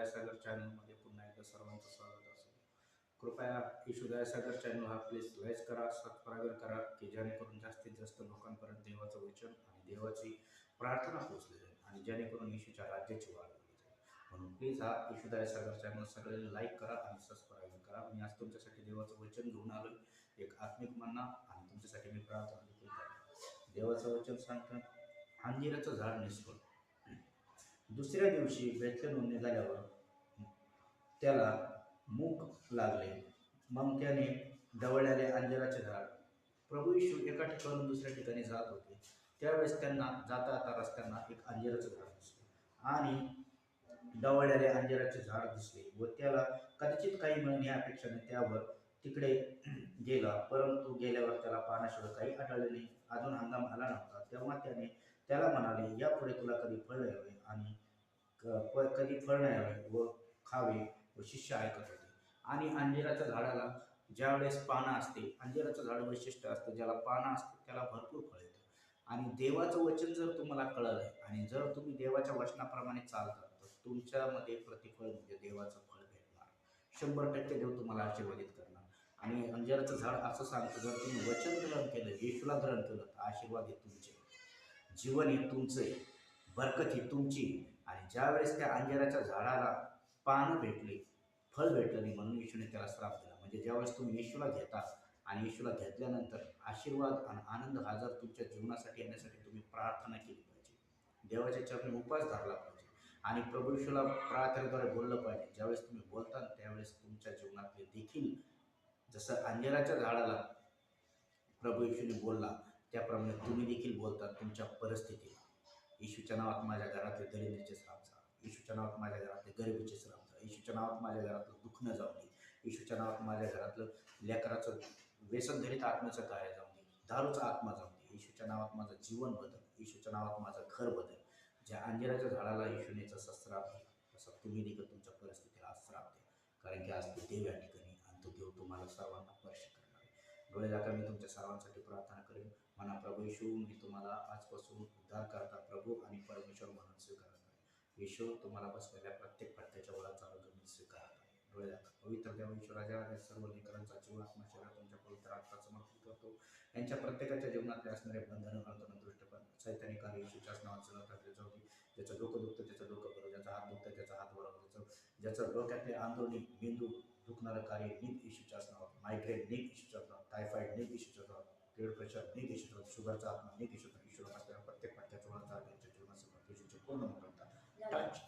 दयासागर चॅनलमध्ये पुन्हा एकदा सर्वांचं स्वागत असेल. कृपया येशू दयासागर चॅनल हा प्लीज लाईक करा, सबस्क्राईब करा, की जेणेकरून जास्तीत जास्त लोकांपर्यंत देवाचं वचन आणि देवाची प्रार्थना पोहोचली जाईल आणि जेणेकरून येशूच्या राज्याची वाढ होईल. म्हणून प्लीज हा येशू दयासागर चॅनल सगळ्यांनी लाईक करा आणि सबस्क्राईब करा. मी आज तुमच्यासाठी देवाचं वचन घेऊन आलो, एक आत्मिक मन्ना, आणि तुमच्यासाठी मी प्रार्थना देखील करतो. देवाचं वचन सांगतं, अंजिराचं झाड निष्फळ. दुसऱ्या दिवशी बेथलेहून निघाल्यावर त्याला मूग लागले. मग त्याने डवळलेले अंजिराचे झाड. प्रभू येशू एका ठिकाणून दुसऱ्या ठिकाणी जात होते. त्यावेळेस त्यांना जाता जाता रस्त्यांना एक अंजिराचं झाड दिसले आणि डवळलेले अंजिराचे झाड दिसले व त्याला कदाचित काही मिळणे या अपेक्षेने त्यावर तिकडे गेला. परंतु गेल्यावर त्याला पाण्याशिवाय काही आढळले नाही. अजून हंगाम आला नव्हता. तेव्हा त्याने त्याला म्हणाले, यापुढे तुला कधी फळ यावे आणि कधी फळ नाही यावे व खावे. व शिष्य ऐकत होते. आणि अंजिराच्या झाडाला ज्यावेळेस पानं असते, अंजिराचं झाड वैशिष्ट्य असतं, ज्याला पानं असते त्याला भरपूर फळ येतं. आणि देवाचं वचन जर तुम्हाला कळलं आणि जर तुम्ही देवाच्या वचनाप्रमाणे चालतात तर तुमच्यामध्ये प्रतिफळ म्हणजे देवाचं फळ भेटणार. 100% देव तुम्हाला आशीर्वादित करणार. आणि अंजिराचं झाड असं सांगतं, जर तुम्ही वचन ग्रहण केलं, येशूला ग्रहण केलं, तर आशीर्वाद हे तुमचे, जीवन हे तुमचे, बरकत ही तुमची. आणि ज्यावेळेस त्या अंजिराच्या झाडाला पानं भेटली, फळ भेटलं नाही, म्हणून येशूने त्याला श्राप दिला. म्हणजे ज्यावेळेस तुम्ही येशूला घेता आणि येशूला घेतल्यानंतर आशीर्वाद आणि आनंद हा जर तुमच्या जीवनासाठी येण्यासाठी तुम्ही प्रार्थना केली पाहिजे, देवाच्या चरणी उपवास धरला पाहिजे आणि प्रभू येशूला प्रार्थनेद्वारे बोललं पाहिजे. ज्यावेळेस तुम्ही बोलता त्यावेळेस तुमच्या जीवनातले देखील, जसं अंजिराच्या झाडाला प्रभू येशूने बोलला, त्याप्रमाणे तुम्ही देखील बोलता तुमच्या परिस्थितीला. येशूच्या नावात माझ्या घरातले दरिद्रीचे श्राप जा. येशूच्या नावात माझ्या घरातले गरिबीचे श्राप जा. येशूच्या नावात माझ्या घरातलं दुःख न जाऊ दे. येशूच्या नावात माझ्या घरातलं लेकराचं व्यसनधरीत आत्म्याचं कार्य जाऊ दे. दारूचा आत्मा जाऊ दे. येशूच्या नावात माझं जीवन बदल. येशूच्या नावात माझं घर बदल. ज्या अंजिराच्या झाडाला येशूने जसा श्राप दिला, तसा तुम्ही देखील तुमच्या परिस्थितीला आज श्राप द्या. कारण की आज तो देव या ठिकाणी आणि तो देव तुम्हाला सर्वांना स्पर्श करणार आहे. डोळे दाखवा, मी तुमच्या सर्वांसाठी प्रार्थना करेन. म्हणा, प्रभू येशू, मी तुम्हाला आजपासून उद्धार करता प्रभू आणि परमेश्वर म्हणून स्वीकारत आहे. येशू, तुम्हाला बसलेल्या प्रत्येक पट्ट्याच्या वळाचा आरोग्य मी स्वीकारत आहे. डोळे दाखवा. पवित्र देव ईश्वराच्या सर्व लेकरांचा जीव, आत्मा, शरीर तुमच्या पवित्र हातात समर्पित करतो. यांच्या प्रत्येकाच्या जीवनातले असणारे बंधनं, अडचण, दृष्टपण, सैतानी कार्य येशूच्याच नावात सगळं टाकले जाऊ दे. ज्याचं डोकं दुखतं त्याचं डोकं बरं, ज्याचा हात दुखतं त्याचा हात बरोबर, ज्याचं डोक्यातले आंदोलनी मेंदू दुखणारं कार्य निघ येशूच्याच नावात. मायग्रेन निघ येशूच्याच नावात. टायफॉइड निघ येशूच्याच नावात. ब्लड प्रेशर निघ येशूच्या नावात. शुगरचा आत्मा निघ येशूच्या. ईश्वर असलेल्या प्रत्येक पट्ट्याच्या वळाचा त्यांच्या जीवनासमोर येशूचे पूर्ण मोठा टच